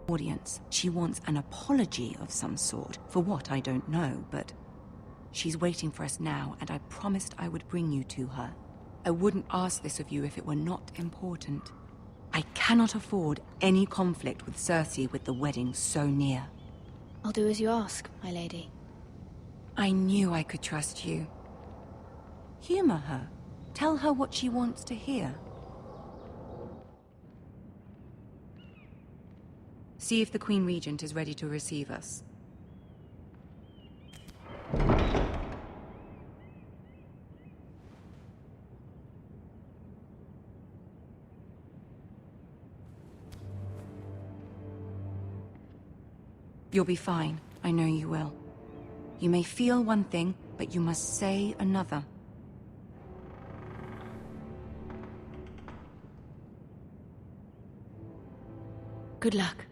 audience. She wants an apology of some sort, for what I don't know, but she's waiting for us now, and I promised I would bring you to her. I wouldn't ask this of you if it were not important. I cannot afford any conflict with Cersei with the wedding so near. I'll do as you ask, my lady. I knew I could trust you. Humor her. Tell her what she wants to hear. See if the Queen Regent is ready to receive us. You'll be fine. I know you will. You may feel one thing, but you must say another. Good luck.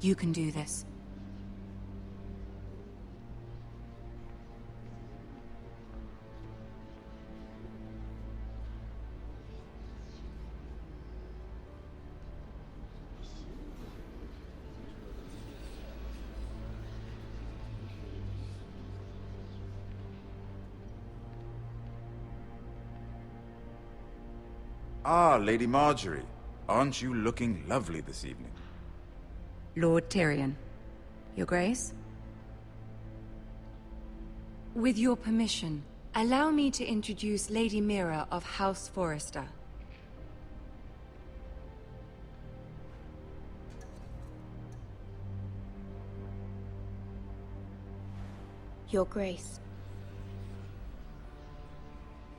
You can do this. Ah, Lady Marjorie. Aren't you looking lovely this evening? Lord Tyrion. Your Grace? With your permission, allow me to introduce Lady Mira of House Forrester. Your Grace.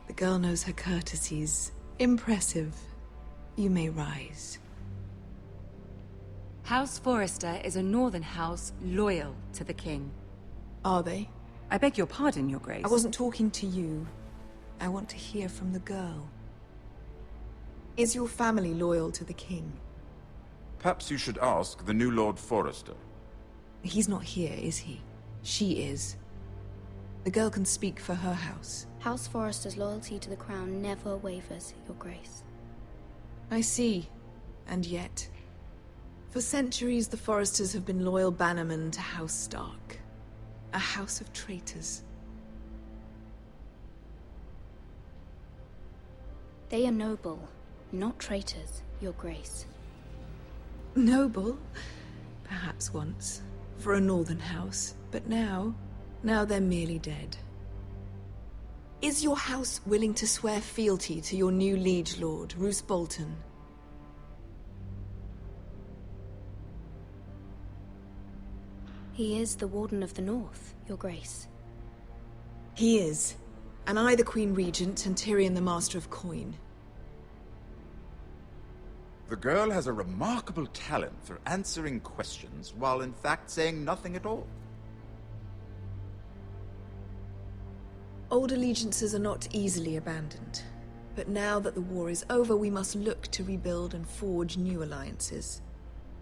The girl knows her courtesies. Impressive. You may rise. House Forrester is a northern house loyal to the king. Are they? I beg your pardon, Your Grace. I wasn't talking to you. I want to hear from the girl. Is your family loyal to the king? Perhaps you should ask the new Lord Forrester. He's not here, is he? She is. The girl can speak for her house. House Forrester's loyalty to the crown never wavers, Your Grace. I see. And yet... For centuries, the Forresters have been loyal bannermen to House Stark. A house of traitors. They are noble, not traitors, Your Grace. Noble? Perhaps once. For a northern house. But now they're merely dead. Is your house willing to swear fealty to your new liege lord, Roose Bolton? He is the Warden of the North, Your Grace. He is. And I the Queen Regent and Tyrion the Master of Coin. The girl has a remarkable talent for answering questions while in fact saying nothing at all. Old allegiances are not easily abandoned. But now that the war is over, we must look to rebuild and forge new alliances.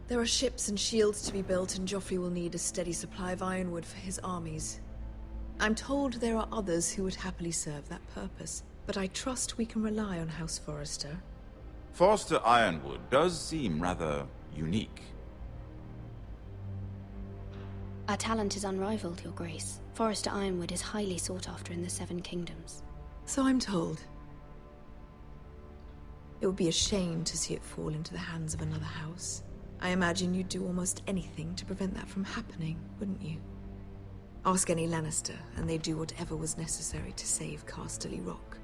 There are ships and shields to be built, and Joffrey will need a steady supply of ironwood for his armies. I'm told there are others who would happily serve that purpose, but I trust we can rely on House Forrester. Forster Ironwood does seem rather unique. Our talent is unrivaled, Your Grace. Forrester Ironwood is highly sought after in the Seven Kingdoms. So I'm told. It would be a shame to see it fall into the hands of another house. I imagine you'd do almost anything to prevent that from happening, wouldn't you? Ask any Lannister, and they'd do whatever was necessary to save Casterly Rock.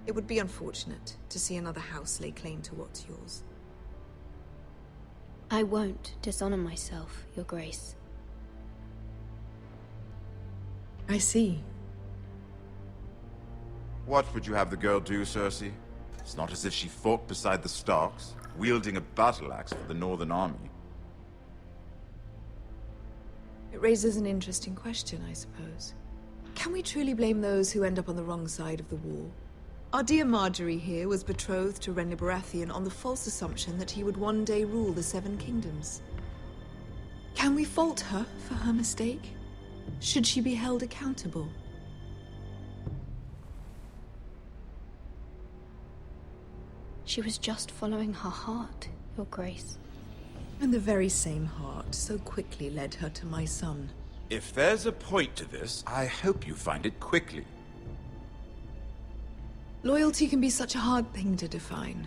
It would be unfortunate to see another house lay claim to what's yours. I won't dishonor myself, Your Grace. I see. What would you have the girl do, Cersei? It's not as if she fought beside the Starks, wielding a battle axe for the Northern Army. It raises an interesting question, I suppose. Can we truly blame those who end up on the wrong side of the war? Our dear Marjorie here was betrothed to Renly Baratheon on the false assumption that he would one day rule the Seven Kingdoms. Can we fault her for her mistake? Should she be held accountable? She was just following her heart, Your Grace. And the very same heart so quickly led her to my son. If there's a point to this, I hope you find it quickly. Loyalty can be such a hard thing to define.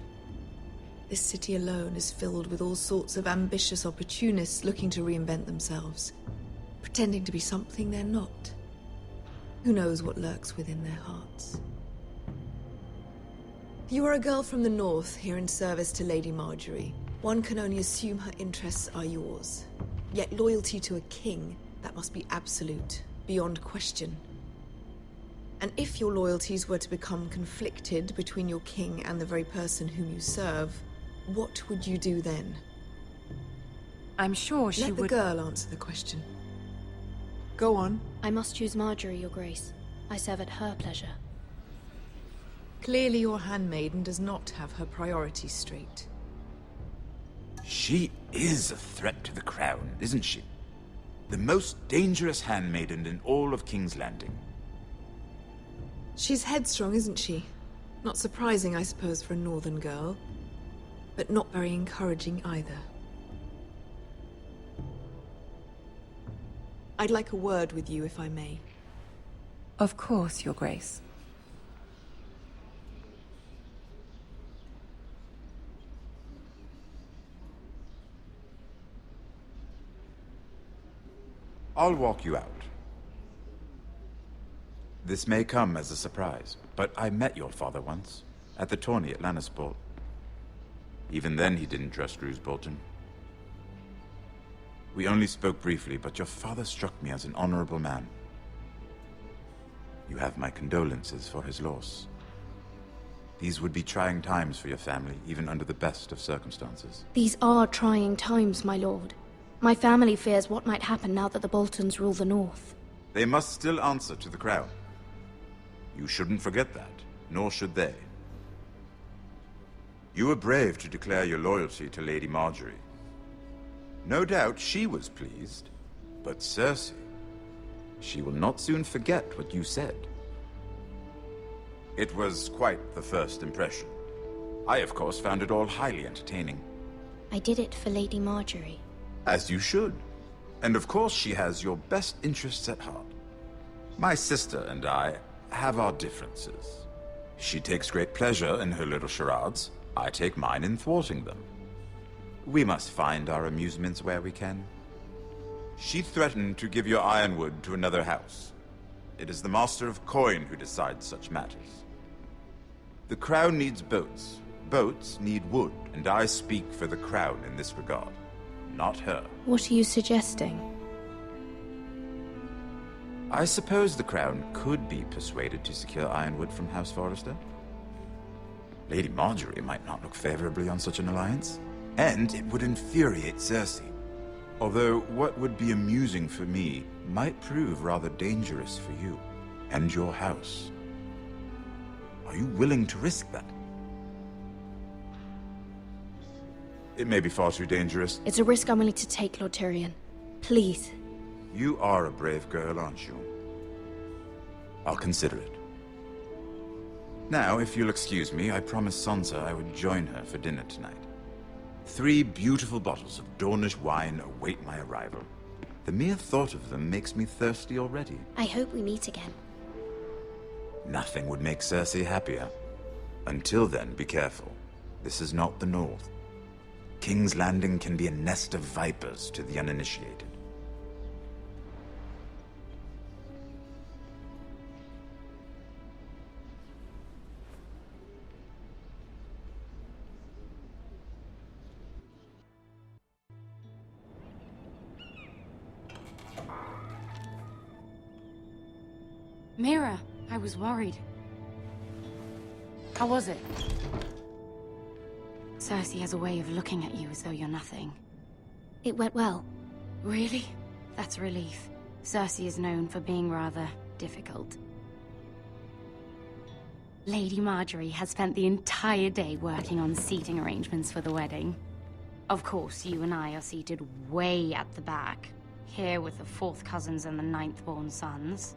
This city alone is filled with all sorts of ambitious opportunists looking to reinvent themselves, pretending to be something they're not. Who knows what lurks within their hearts? You are a girl from the north, here in service to Lady Marjorie. One can only assume her interests are yours. Yet loyalty to a king, that must be absolute, beyond question. And if your loyalties were to become conflicted between your king and the very person whom you serve, what would you do then? I'm sure she would... Let the girl answer the question. Go on. I must choose Marjorie, Your Grace. I serve at her pleasure. Clearly your handmaiden does not have her priorities straight. She is a threat to the crown, isn't she? The most dangerous handmaiden in all of King's Landing. She's headstrong, isn't she? Not surprising, I suppose, for a northern girl. But not very encouraging either. I'd like a word with you, if I may. Of course, Your Grace. I'll walk you out. This may come as a surprise, but I met your father once, at the tourney at Lannisport. Even then he didn't trust Roose Bolton. We only spoke briefly, but your father struck me as an honorable man. You have my condolences for his loss. These would be trying times for your family, even under the best of circumstances. These are trying times, my lord. My family fears what might happen now that the Boltons rule the North. They must still answer to the crown. You shouldn't forget that, nor should they. You were brave to declare your loyalty to Lady Marjorie. No doubt she was pleased, but Cersei, she will not soon forget what you said. It was quite the first impression. I, of course, found it all highly entertaining. I did it for Lady Marjorie. As you should. And of course she has your best interests at heart. My sister and I have our differences. She takes great pleasure in her little charades. I take mine in thwarting them. We must find our amusements where we can. She threatened to give your ironwood to another house. It is the Master of Coin who decides such matters. The crown needs boats. Boats need wood, and I speak for the crown in this regard. Not her. What are you suggesting? I suppose the crown could be persuaded to secure ironwood from House Forrester. Lady Marjorie might not look favorably on such an alliance, and it would infuriate Cersei. Although what would be amusing for me might prove rather dangerous for you and your house. Are you willing to risk that? It may be far too dangerous. It's a risk I'm willing to take, Lord Tyrion. Please. You are a brave girl, aren't you? I'll consider it. Now, if you'll excuse me, I promised Sansa I would join her for dinner tonight. 3 beautiful bottles of Dornish wine await my arrival. The mere thought of them makes me thirsty already. I hope we meet again. Nothing would make Cersei happier. Until then, be careful. This is not the North. King's Landing can be a nest of vipers to the uninitiated. Mira, I was worried. How was it? Cersei has a way of looking at you as though you're nothing. It went well. Really? That's a relief. Cersei is known for being rather difficult. Lady Marjorie has spent the entire day working on seating arrangements for the wedding. Of course, you and I are seated way at the back, here with the 4th cousins and the 9th-born sons.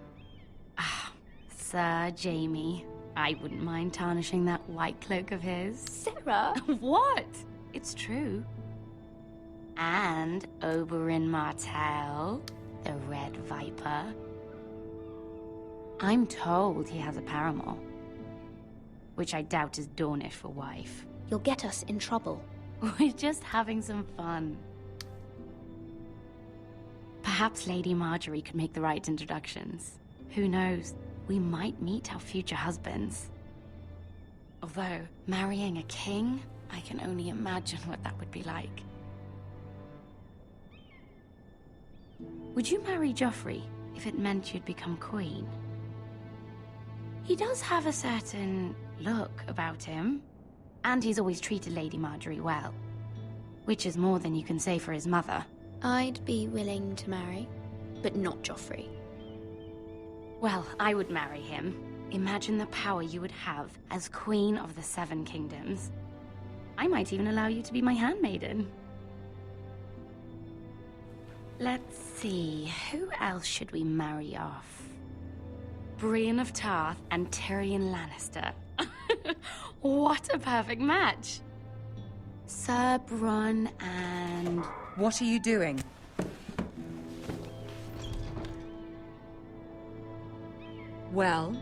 Ah, Sir Jamie. I wouldn't mind tarnishing that white cloak of his. Sarah! What? It's true. And Oberyn Martell, the Red Viper. I'm told he has a paramour, which I doubt is Dornish for wife. You'll get us in trouble. We're just having some fun. Perhaps Lady Marjorie could make the right introductions. Who knows? We might meet our future husbands. Although, marrying a king, I can only imagine what that would be like. Would you marry Joffrey if it meant you'd become queen? He does have a certain look about him, and he's always treated Lady Marjorie well, which is more than you can say for his mother. I'd be willing to marry, but not Joffrey. Well, I would marry him. Imagine the power you would have as Queen of the 7 Kingdoms. I might even allow you to be my handmaiden. Let's see, who else should we marry off? Brienne of Tarth and Tyrion Lannister. What a perfect match! Sir Bronn and... What are you doing? Well?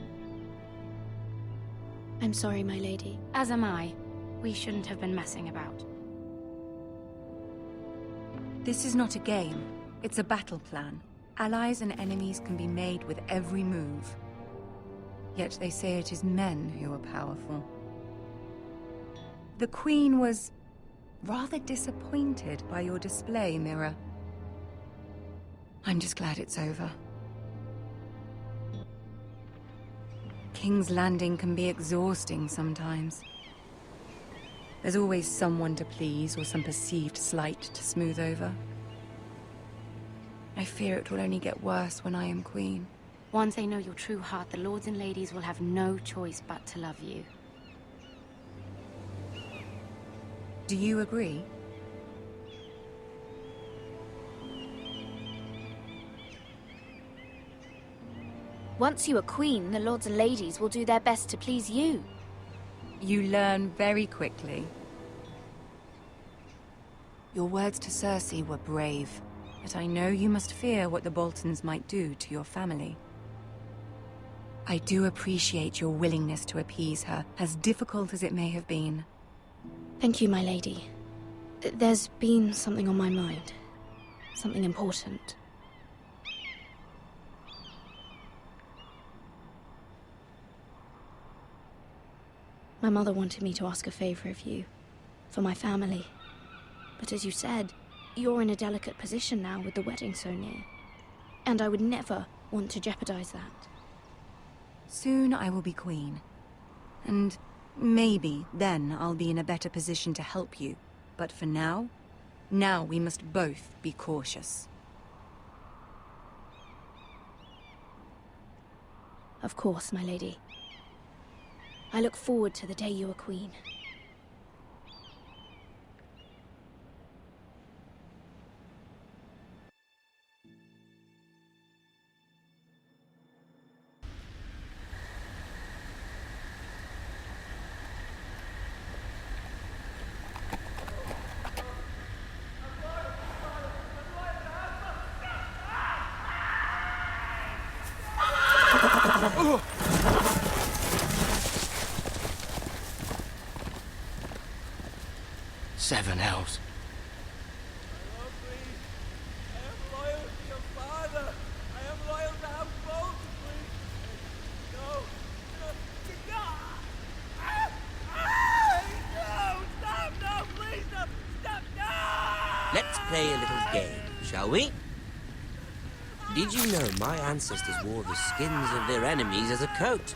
I'm sorry, my lady. As am I. We shouldn't have been messing about. This is not a game. It's a battle plan. Allies and enemies can be made with every move. Yet they say it is men who are powerful. The Queen was rather disappointed by your display, Mira. I'm just glad it's over. King's Landing can be exhausting sometimes. There's always someone to please or some perceived slight to smooth over. I fear it will only get worse when I am queen. Once they know your true heart, the lords and ladies will have no choice but to love you. Do you agree? Once you are queen, the lords and ladies will do their best to please you. You learn very quickly. Your words to Cersei were brave, but I know you must fear what the Boltons might do to your family. I do appreciate your willingness to appease her, as difficult as it may have been. Thank you, my lady. There's been something on my mind. Something important. My mother wanted me to ask a favor of you, for my family. But as you said, you're in a delicate position now with the wedding so near. And I would never want to jeopardize that. Soon I will be queen. And maybe then I'll be in a better position to help you. But for now we must both be cautious. Of course, my lady. I look forward to the day you are queen. Seven hells. Let's play a little game, shall we? Did you know my ancestors wore the skins of their enemies as a coat?